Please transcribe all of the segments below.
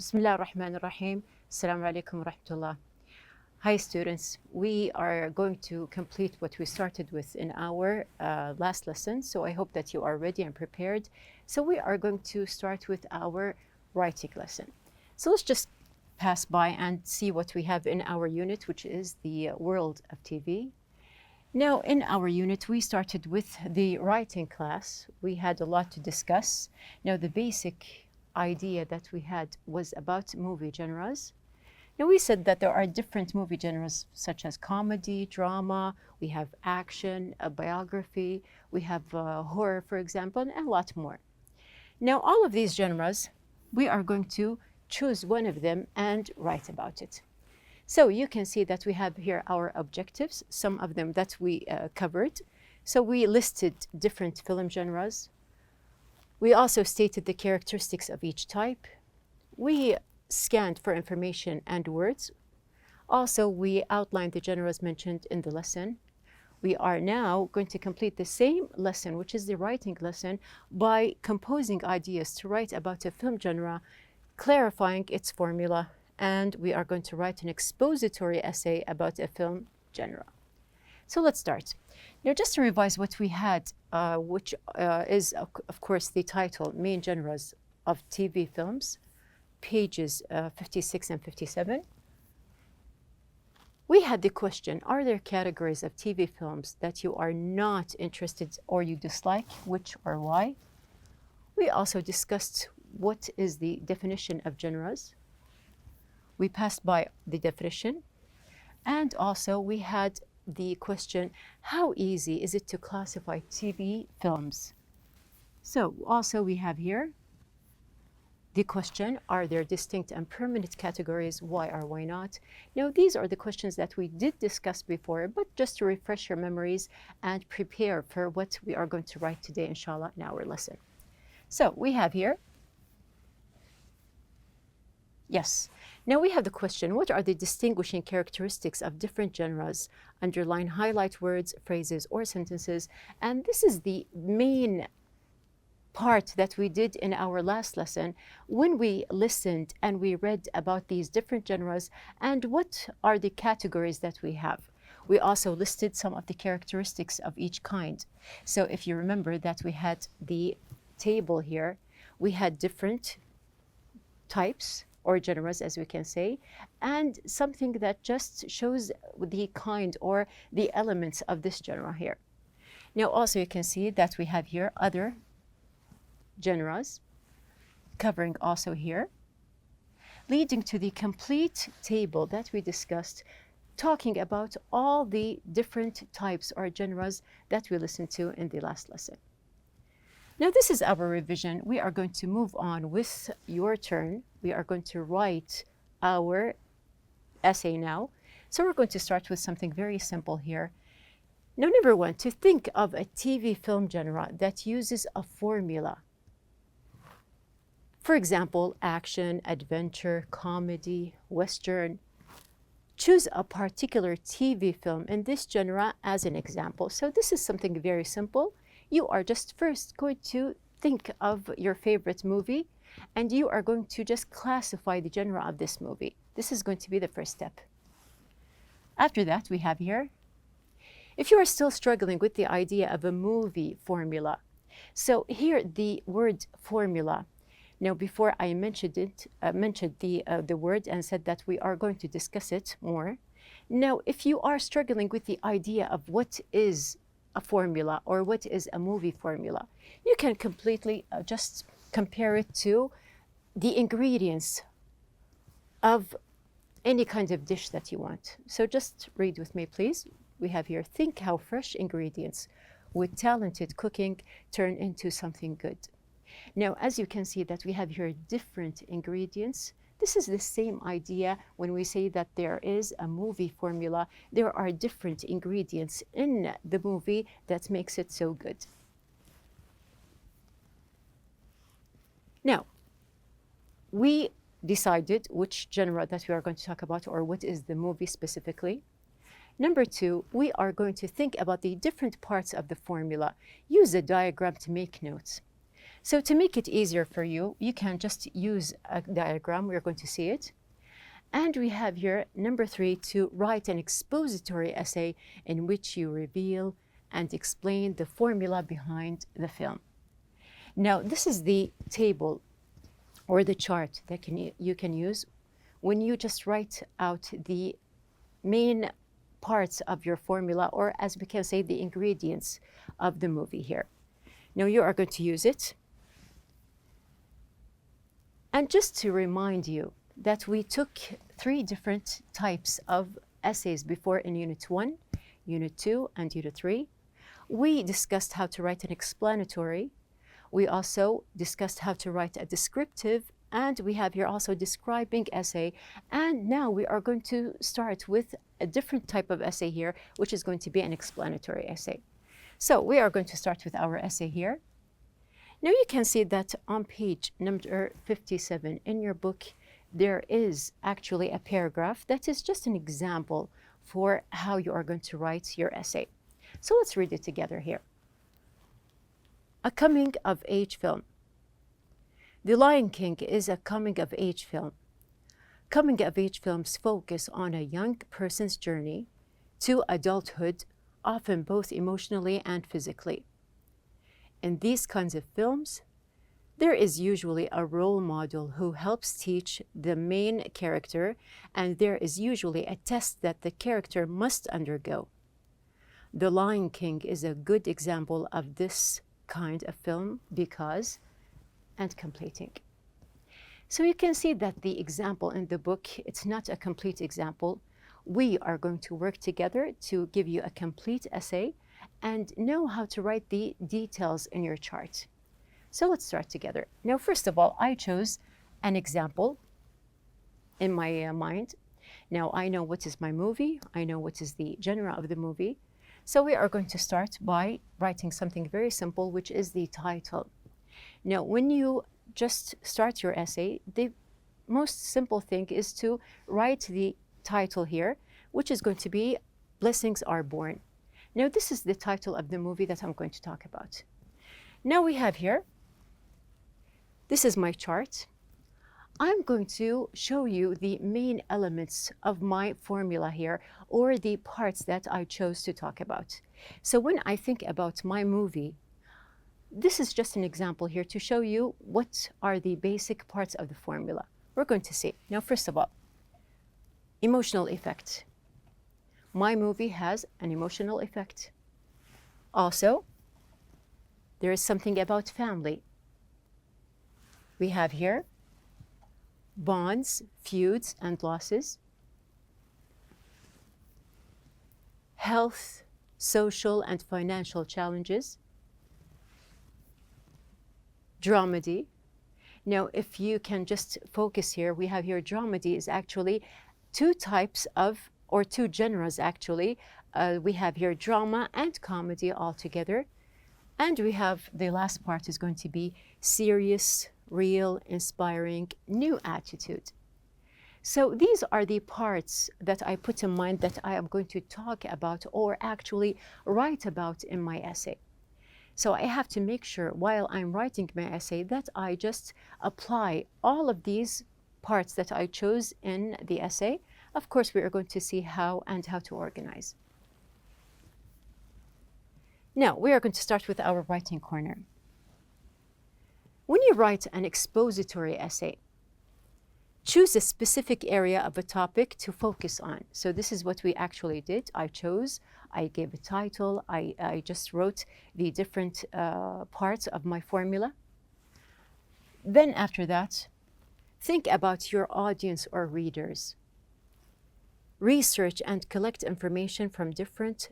Bismillah ar-Rahman ar-Rahim. Assalamu alaikum wa rahmatullah. Hi students, we are going to complete what we started with in our last lesson. So I hope that you are ready and prepared. So we are going to start with our writing lesson. So let's just pass by and see what we have in our unit, which is the world of TV. Now in our unit, we started with the writing class. We had a lot to discuss. Now the basic idea that we had was about movie genres. Now we said that there are different movie genres such as comedy, drama, we have action, a biography, we have horror, for example, and a lot more. Now all of these genres, we are going to choose one of them and write about it. So you can see that we have here our objectives, some of them that we covered. So we listed different film genres. We also stated the characteristics of each type. We scanned for information and words. Also, we outlined the genres mentioned in the lesson. We are now going to complete the same lesson, which is the writing lesson, by composing ideas to write about a film genre, clarifying its formula, and we are going to write an expository essay about a film genre. So let's start. Now, just to revise what we had, which is, of course, the title, Main Genres of TV Films, pages 56 and 57. We had the question, are there categories of TV films that you are not interested or you dislike, which or why? We also discussed what is the definition of genres. We passed by the definition, and also we had the question, how easy is it to classify TV films? So also we have here the question, are there distinct and permanent categories? Why or why not? Now, these are the questions that we did discuss before, but just to refresh your memories and prepare for what we are going to write today, inshallah, in our lesson. So we have here, yes. Now we have the question, what are the distinguishing characteristics of different genres? Underline, highlight words, phrases, or sentences. And this is the main part that we did in our last lesson when we listened and we read about these different genres and what are the categories that we have. We also listed some of the characteristics of each kind. So if you remember that we had the table here, we had different types or genres, as we can say, and something that just shows the kind or the elements of this genre here. Now also you can see that we have here other genres covering also here, leading to the complete table that we discussed, talking about all the different types or genres that we listened to in the last lesson. Now this is our revision. We are going to move on with your turn. We are going to write our essay now. So we're going to start with something very simple here. Now, number one, to think of a TV film genre that uses a formula. For example, action, adventure, comedy, western. Choose a particular TV film in this genre as an example. So this is something very simple. You are just first going to think of your favorite movie and you are going to just classify the genre of this movie. This is going to be the first step. After that, we have here, if you are still struggling with the idea of a movie formula, so here the word formula. Now, before I mentioned it, mentioned the word and said that we are going to discuss it more. Now, if you are struggling with the idea of what is a formula or what is a movie formula, you can completely just compare it to the ingredients of any kind of dish that you want. So just read with me, please. We have here, think how fresh ingredients with talented cooking turn into something good. Now, as you can see that we have here different ingredients. This is the same idea when we say that there is a movie formula. There are different ingredients in the movie that makes it so good. Now, we decided which genre that we are going to talk about or what is the movie specifically. Number two, we are going to think about the different parts of the formula. Use a diagram to make notes. So to make it easier for you, you can just use a diagram. We're going to see it. And we have here number 3, to write an expository essay in which you reveal and explain the formula behind the film. Now, this is the table or the chart that you can use when you just write out the main parts of your formula, or as we can say, the ingredients of the movie here. Now you are going to use it. And just to remind you that we took 3 different types of essays before in Unit 1, Unit 2, and Unit 3. We discussed how to write an explanatory. We also discussed how to write a descriptive, and we have here also describing essay. And now we are going to start with a different type of essay here, which is going to be an explanatory essay. So we are going to start with our essay here. Now you can see that on page number 57 in your book, there is actually a paragraph that is just an example for how you are going to write your essay. So let's read it together here. A coming-of-age film. The Lion King is a coming-of-age film. Coming-of-age films focus on a young person's journey to adulthood, often both emotionally and physically. In these kinds of films, there is usually a role model who helps teach the main character, and there is usually a test that the character must undergo. The Lion King is a good example of this kind of film because, and completing. So you can see that the example in the book, it's not a complete example. We are going to work together to give you a complete essay and know how to write the details in your chart. So let's start together. Now, first of all, I chose an example in my mind. Now, I know what is my movie. I know what is the genre of the movie. So we are going to start by writing something very simple, which is the title. Now, when you just start your essay, the most simple thing is to write the title here, which is going to be Blessings Are Born. Now, this is the title of the movie that I'm going to talk about. Now we have here, this is my chart. I'm going to show you the main elements of my formula here, or the parts that I chose to talk about. So when I think about my movie, this is just an example here to show you what are the basic parts of the formula. We're going to see. Now, first of all, emotional effect. My movie has an emotional effect. Also, there is something about family. We have here bonds, feuds, and losses. Health, social, and financial challenges. Dramedy. Now, if you can just focus here, we have here dramedy is actually 2 types of, or 2 genres actually. We have here drama and comedy all together. And we have the last part is going to be serious, real, inspiring, new attitude. So these are the parts that I put in mind that I am going to talk about or actually write about in my essay. So I have to make sure while I'm writing my essay that I just apply all of these parts that I chose in the essay. Of course, we are going to see how to organize. Now, we are going to start with our writing corner. When you write an expository essay, choose a specific area of a topic to focus on. So this is what we actually did. I gave a title, I just wrote the different parts of my formula. Then after that, think about your audience or readers. Research and collect information from different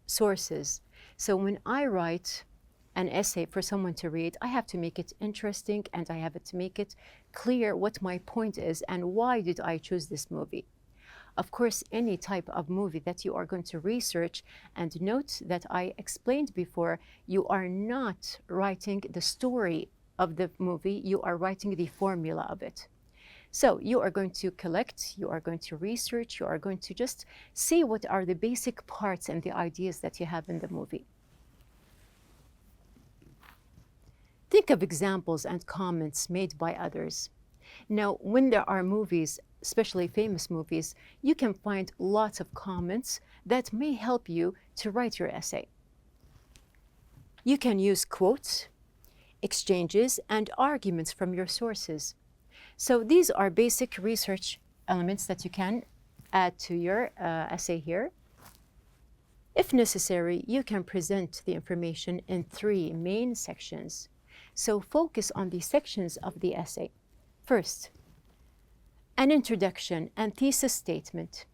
sources. So when I write an essay for someone to read, I have to make it interesting and I have to make it clear what my point is and why did I choose this movie. Of course, any type of movie that you are going to research, and note that I explained before, you are not writing the story of the movie, you are writing the formula of it. So you are going to collect, you are going to research, you are going to just see what are the basic parts and the ideas that you have in the movie. Think of examples and comments made by others. Now, when there are movies, especially famous movies, you can find lots of comments that may help you to write your essay. You can use quotes, exchanges, and arguments from your sources. So these are basic research elements that you can add to your essay here. If necessary, you can present the information in 3 main sections. So focus on the sections of the essay. First, an introduction and thesis statement.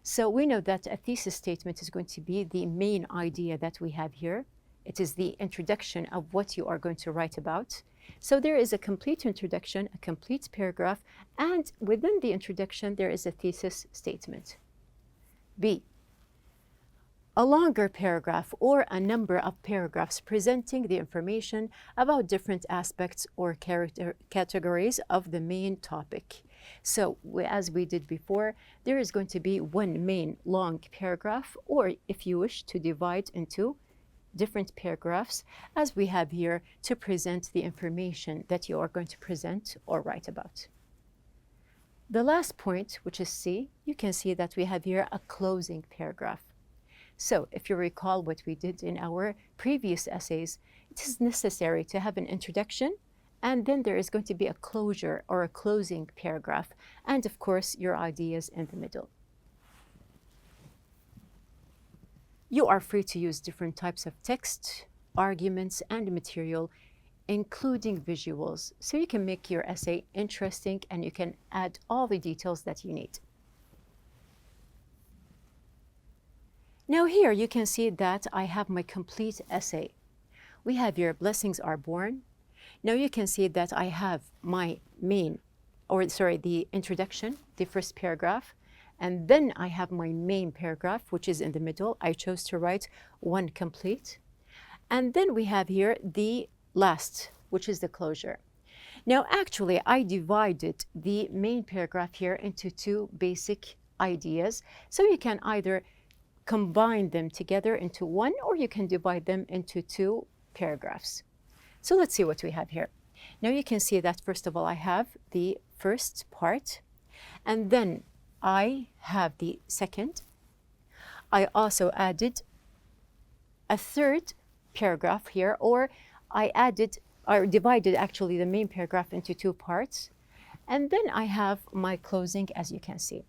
So we know that a thesis statement is going to be the main idea that we have here. It is the introduction of what you are going to write about. So there is a complete introduction, a complete paragraph, and within the introduction, there is a thesis statement. B, a longer paragraph or a number of paragraphs presenting the information about different aspects or categories of the main topic. So as we did before, there is going to be one main long paragraph, or if you wish to divide into different paragraphs, as we have here, to present the information that you are going to present or write about. The last point, which is C, you can see that we have here a closing paragraph. So if you recall what we did in our previous essays, it is necessary to have an introduction, and then there is going to be a closure or a closing paragraph, and of course your ideas in the middle. You are free to use different types of text, arguments, and material, including visuals, so you can make your essay interesting and you can add all the details that you need. Now here you can see that I have my complete essay. We have here blessings are born. Now you can see that I have my the introduction, the first paragraph, and then I have my main paragraph, which is in the middle. I chose to write one complete. And then we have here the last, which is the closure. Now actually I divided the main paragraph here into 2 basic ideas. So you can either combine them together into one, or you can divide them into 2 paragraphs. So let's see what we have here. Now you can see that first of all, I have the first part, and then I have the second. I also added a 3rd paragraph here, or I divided actually the main paragraph into 2 parts. And then I have my closing, as you can see.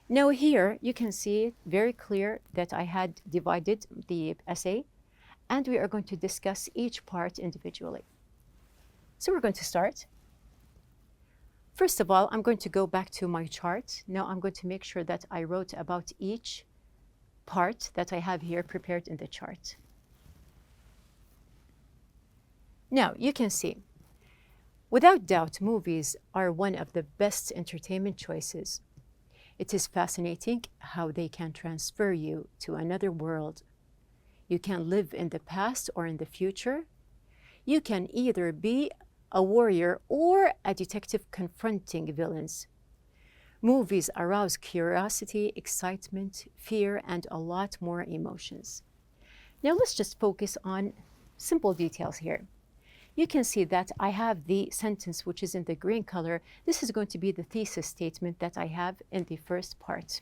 Now here you can see it very clear that I had divided the essay, and we are going to discuss each part individually. So we're going to start. First of all, I'm going to go back to my chart. Now I'm going to make sure that I wrote about each part that I have here prepared in the chart. Now you can see, without doubt, movies are one of the best entertainment choices. It is fascinating how they can transfer you to another world. You can live in the past or in the future. You can either be a warrior or a detective confronting villains. Movies arouse curiosity, excitement, fear, and a lot more emotions. Now let's just focus on simple details here. You can see that I have the sentence which is in the green color. This is going to be the thesis statement that I have in the first part.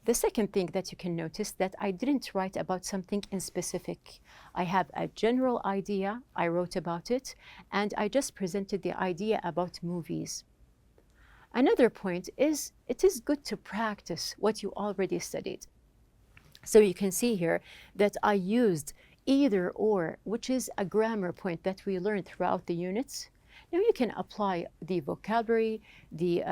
The second thing that you can notice that I didn't write about something in specific. I have a general idea, I wrote about it, and I just presented the idea about movies. Another point is it is good to practice what you already studied. So you can see here that I used either or, which is a grammar point that we learned throughout the units. Now you can apply the vocabulary, the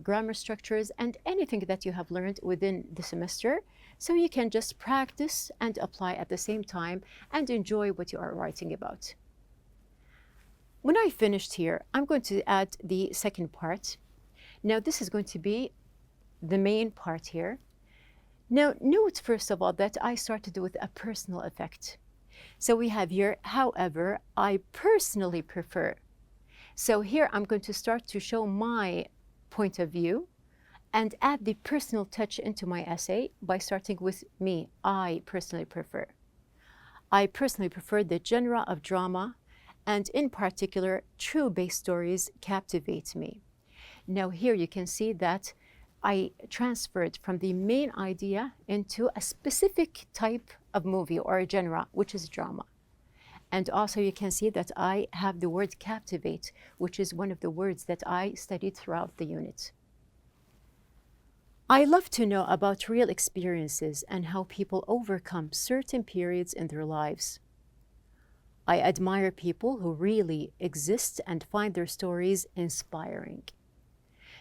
grammar structures, and anything that you have learned within the semester. So you can just practice and apply at the same time and enjoy what you are writing about. When I finished here, I'm going to add the second part. Now this is going to be the main part here. Now note first of all that I started with a personal effect. So we have here, however, I personally prefer. So here I'm going to start to show my point of view and add the personal touch into my essay by starting with me. I personally prefer. I personally prefer the genre of drama and in particular, true-based stories captivate me. Now here you can see that I transferred from the main idea into a specific type of movie or a genre, which is drama. And also you can see that I have the word captivate, which is one of the words that I studied throughout the unit. I love to know about real experiences and how people overcome certain periods in their lives. I admire people who really exist and find their stories inspiring.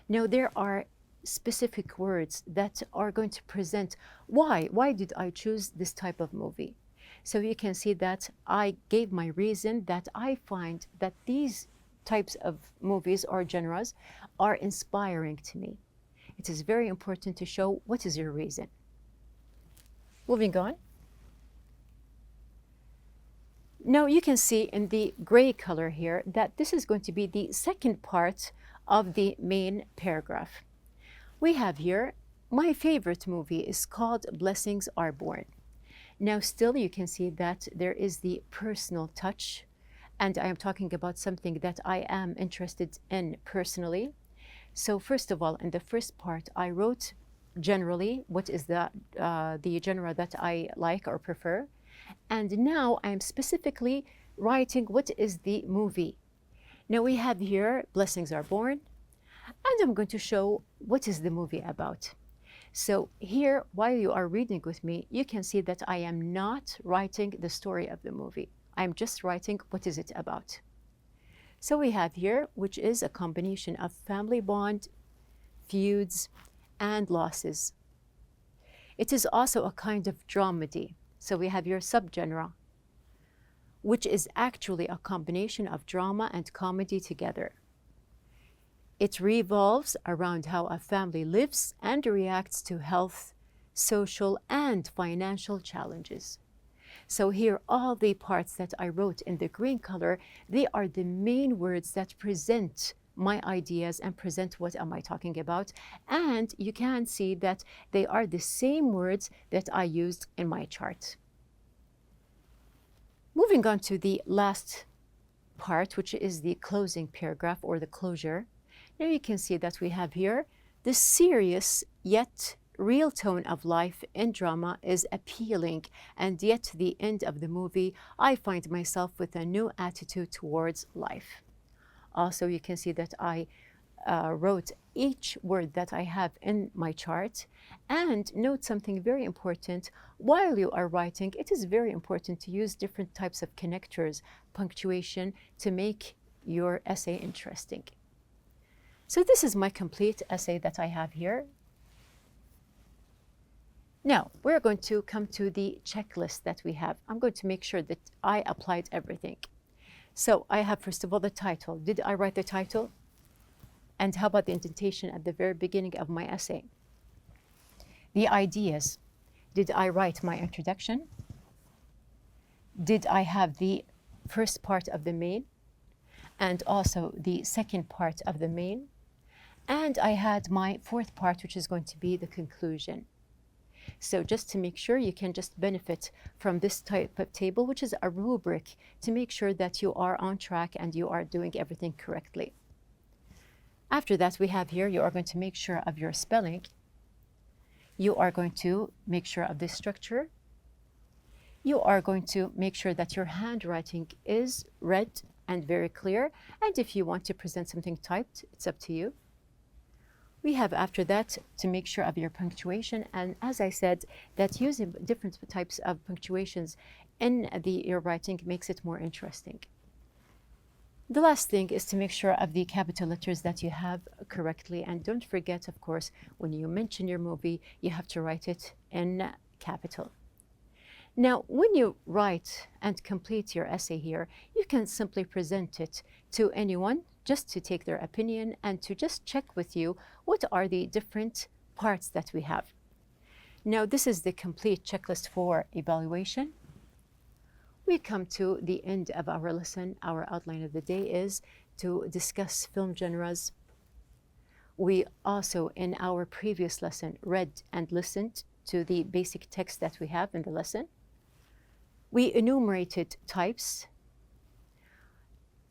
Now, there are specific words that are going to present why did I choose this type of movie. So you can see that I gave my reason that I find that these types of movies or genres are inspiring to me. It is very important to show what is your reason. Moving on. Now you can see in the gray color here that this is going to be the second part of the main paragraph. We have here, my favorite movie is called Blessings Are Born. Now still you can see that there is the personal touch, and I am talking about something that I am interested in personally. So first of all, in the first part, I wrote generally what is the genre that I like or prefer. And now I'm specifically writing what is the movie. Now we have here Blessings Are Born, and I'm going to show what is the movie about. So here, while you are reading with me, you can see that I am not writing the story of the movie. I'm just writing what is it about. So we have here, which is a combination of family bond, feuds, and losses. It is also a kind of dramedy. So we have your subgenre, which is actually a combination of drama and comedy together. It revolves around how a family lives and reacts to health, social, and financial challenges. So here, all the parts that I wrote in the green color, they are the main words that present my ideas and present what am I talking about. And you can see that they are the same words that I used in my chart. Moving on to the last part, which is the closing paragraph or the closure. Now you can see that we have here the serious yet real tone of life in drama is appealing, and yet to the end of the movie, I find myself with a new attitude towards life. Also, you can see that I wrote each word that I have in my chart, and note something very important. While you are writing, it is very important to use different types of connectors, punctuation, to make your essay interesting. So this is my complete essay that I have here. Now, we're going to come to the checklist that we have. I'm going to make sure that I applied everything. So I have, first of all, the title. Did I write the title? And how about the indentation at the very beginning of my essay? The ideas. Did I write my introduction? Did I have the first part of the main? And also the second part of the main? And I had my fourth part, which is going to be the conclusion. So just to make sure you can just benefit from this type of table, which is a rubric, to make sure that you are on track and you are doing everything correctly. After that, we have here, you are going to make sure of your spelling. You are going to make sure of the structure. You are going to make sure that your handwriting is read and very clear. And if you want to present something typed, it's up to you. We have after that to make sure of your punctuation, and as I said, that using different types of punctuations in your writing makes it more interesting. The last thing is to make sure of the capital letters that you have correctly, and don't forget, of course, when you mention your movie, you have to write it in capital. Now, when you write and complete your essay here, you can simply present it to anyone just to take their opinion and to just check with you what are the different parts that we have. Now, this is the complete checklist for evaluation. We come to the end of our lesson. Our outline of the day is to discuss film genres. We also, in our previous lesson, read and listened to the basic text that we have in the lesson. We enumerated types.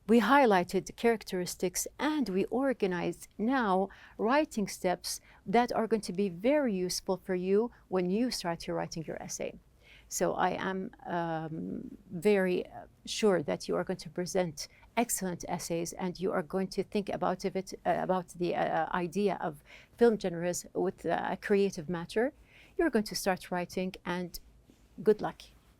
We highlighted characteristics and we organized now writing steps that are going to be very useful for you when you start your writing your essay. So I am very sure that you are going to present excellent essays and you are going to think about the idea of film genres with a creative matter. You're going to start writing, and good luck.